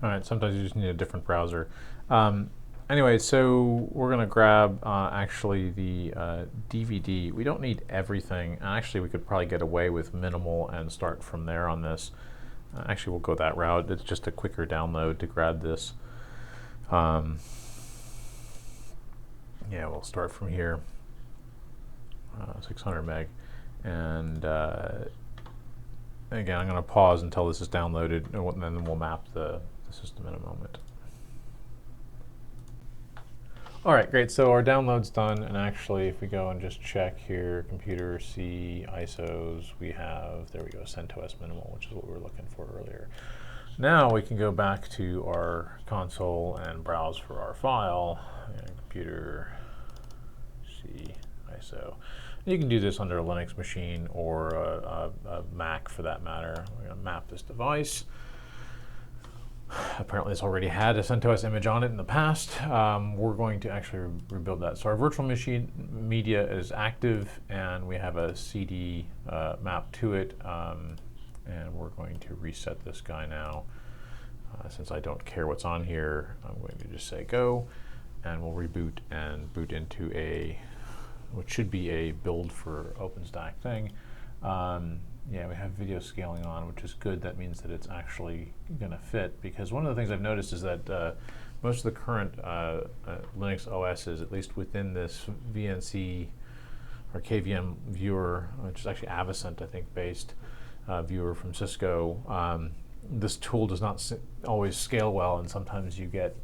All right, sometimes you just need a different browser. Anyway, so we're going to grab actually the DVD. We don't need everything. Actually, we could probably get away with minimal and start from there on this. Actually, we'll go that route. It's just a quicker download to grab this. Yeah, we'll start from here, 600 meg. And again, I'm going to pause until this is downloaded, and then we'll map the system in a moment. All right, great. So our download's done, and actually, if we go and just check here, computer, C, ISOs, we have, there we go, CentOS minimal, which is what we were looking for earlier. Now we can go back to our console and browse for our file, and computer, C, ISO. You can do this under a Linux machine or a Mac for that matter. We're going to map this device. Apparently it's already had a CentOS image on it in the past. We're going to actually rebuild that. So our virtual machine media is active, and we have a CD map to it. And we're going to reset this guy now. Since I don't care what's on here, I'm going to just say go, and we'll reboot and boot into which should be a build for OpenStack thing. Yeah, we have video scaling on, which is good. That means that it's actually going to fit, because one of the things I've noticed is that most of the current Linux OSs, at least within this VNC or KVM viewer, which is actually Avicent, I think, based viewer from Cisco, this tool does not always scale well, and sometimes you get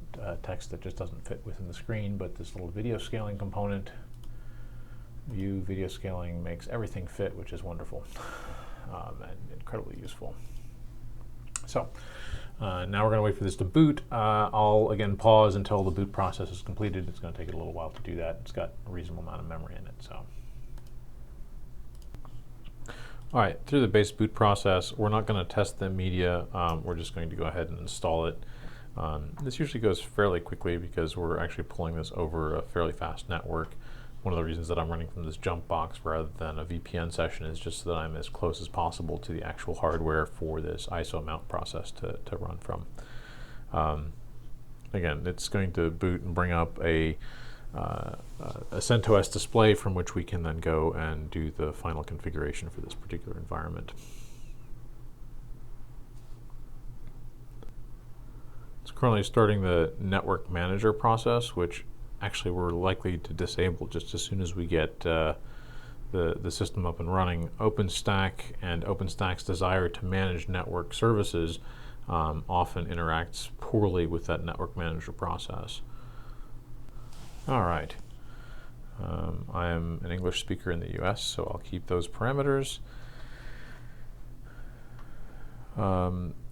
text that just doesn't fit within the screen. But this little video scaling component, view video scaling, makes everything fit, which is wonderful. And incredibly useful. So now we're going to wait for this to boot. I'll again pause until the boot process is completed. It's going to take it a little while to do that. It's got a reasonable amount of memory in it. So, all right, through the base boot process, we're not going to test the media. We're just going to go ahead and install it. This usually goes fairly quickly because we're actually pulling this over a fairly fast network. One of the reasons that I'm running from this jump box rather than a VPN session is just so that I'm as close as possible to the actual hardware for this ISO mount process to run from. Again, it's going to boot and bring up a CentOS display from which we can then go and do the final configuration for this particular environment. It's currently starting the network manager process, which actually we're likely to disable just as soon as we get the system up and running. OpenStack and OpenStack's desire to manage network services often interacts poorly with that network manager process. All right. I am an English speaker in the US, so I'll keep those parameters.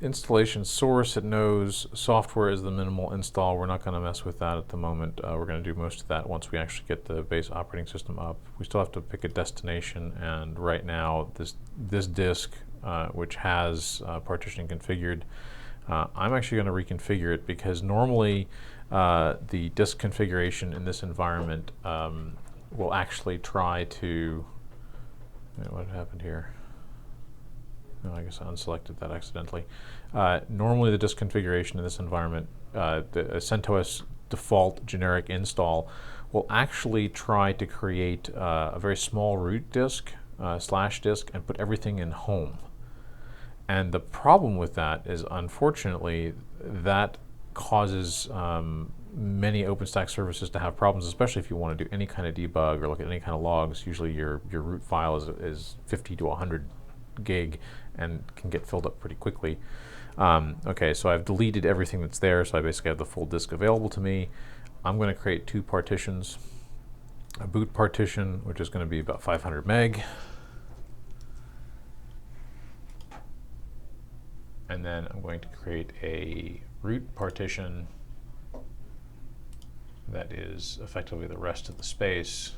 Installation source, it knows software is the minimal install. We're not going to mess with that at the moment. We're going to do most of that once we actually get the base operating system up. We still have to pick a destination, and right now this disk, which has partitioning configured, I'm actually going to reconfigure it, because normally the disk configuration in this environment will actually try to, what happened here? No, I guess I unselected that accidentally. Normally the disk configuration in this environment, the CentOS default generic install will actually try to create a very small root disk, slash disk, and put everything in home. And the problem with that is, unfortunately, that causes many OpenStack services to have problems, especially if you want to do any kind of debug or look at any kind of logs. Usually your root file is 50 to 100 gig and can get filled up pretty quickly. Okay, so I've deleted everything that's there, so I basically have the full disk available to me. I'm going to create two partitions. A boot partition, which is going to be about 500 meg. And then I'm going to create a root partition that is effectively the rest of the space.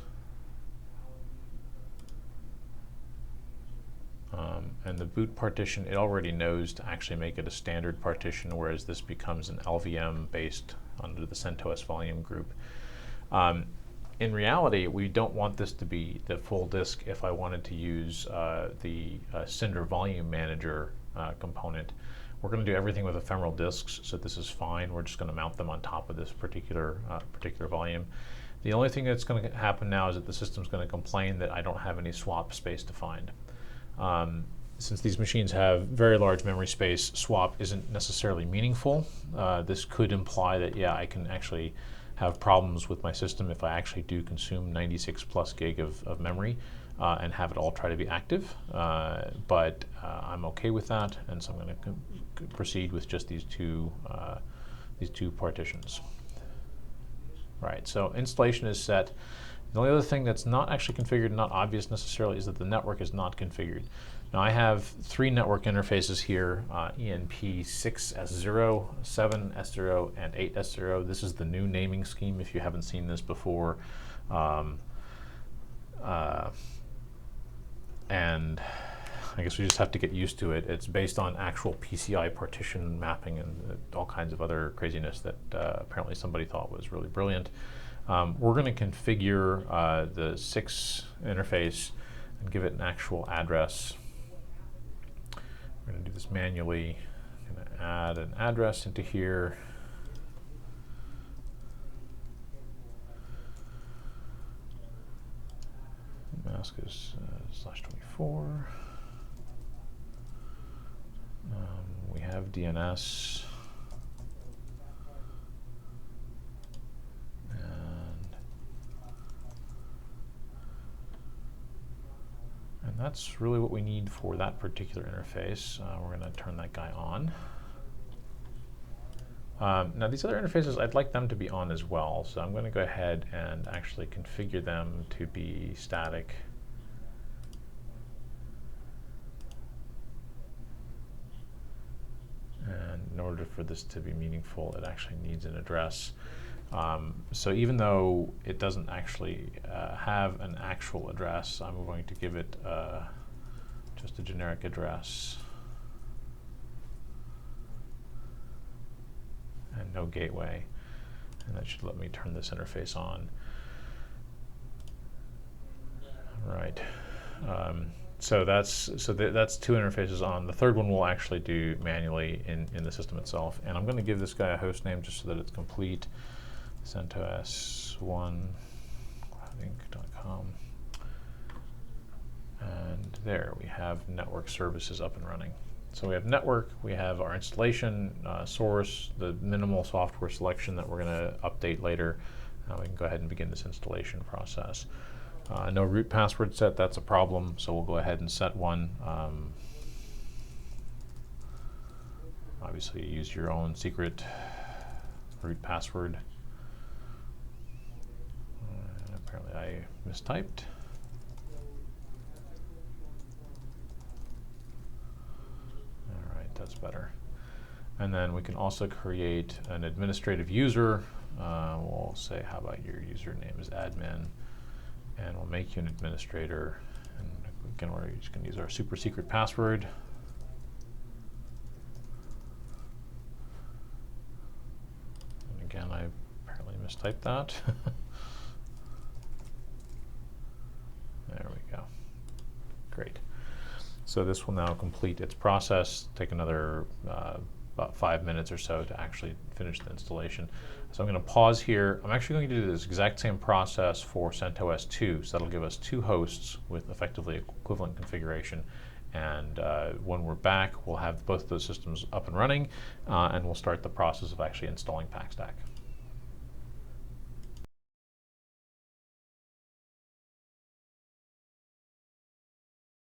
And the boot partition, it already knows to actually make it a standard partition, whereas this becomes an LVM based under the CentOS volume group. In reality, we don't want this to be the full disk. If I wanted to use the Cinder volume manager component, We're going to do everything with ephemeral disks, so this is fine. We're just going to mount them on top of this particular volume. The only thing that's going to happen now is that the system's going to complain that I don't have any swap space defined. Since these machines have very large memory space, swap isn't necessarily meaningful. This could imply that, yeah, I can actually have problems with my system if I actually do consume 96 plus gig of memory and have it all try to be active. But I'm okay with that, and so I'm going to proceed with just these two partitions. Right, so installation is set. The only other thing that's not actually configured, not obvious necessarily, is that the network is not configured. Now I have 3 network interfaces here, ENP6S0, 7S0, and 8S0. This is the new naming scheme if you haven't seen this before. And I guess we just have to get used to it. It's based on actual PCI partition mapping and all kinds of other craziness that apparently somebody thought was really brilliant. We're going to configure the 6 interface and give it an actual address. We're going to do this manually. I'm going to add an address into here. Mask is /24. We have DNS. And that's really what we need for that particular interface. We're going to turn that guy on. Now these other interfaces, I'd like them to be on as well, so I'm going to go ahead and actually configure them to be static. And in order for this to be meaningful, it actually needs an address. So even though it doesn't actually have an actual address, I'm going to give it just a generic address and no gateway, and that should let me turn this interface on. All right. So that's 2 interfaces on. The third one we'll actually do manually in the system itself, and I'm going to give this guy a host name just so that it's complete. CentOS1.com, and there we have network services up and running. So we have network, we have our installation, source, the minimal software selection that we're going to update later. We can go ahead and begin this installation process. No root password set, that's a problem, so we'll go ahead and set one. Obviously use your own secret root password. Apparently I mistyped. All right, that's better. And then we can also create an administrative user. We'll say, how about your username is admin, and we'll make you an administrator. And again, we're just going to use our super secret password. And again, I apparently mistyped that. There we go. Great. So this will now complete its process, take another about 5 minutes or so to actually finish the installation. So I'm going to pause here. I'm actually going to do this exact same process for CentOS 2, so that'll give us 2 hosts with effectively equivalent configuration. And when we're back, we'll have both of those systems up and running, and we'll start the process of actually installing PackStack.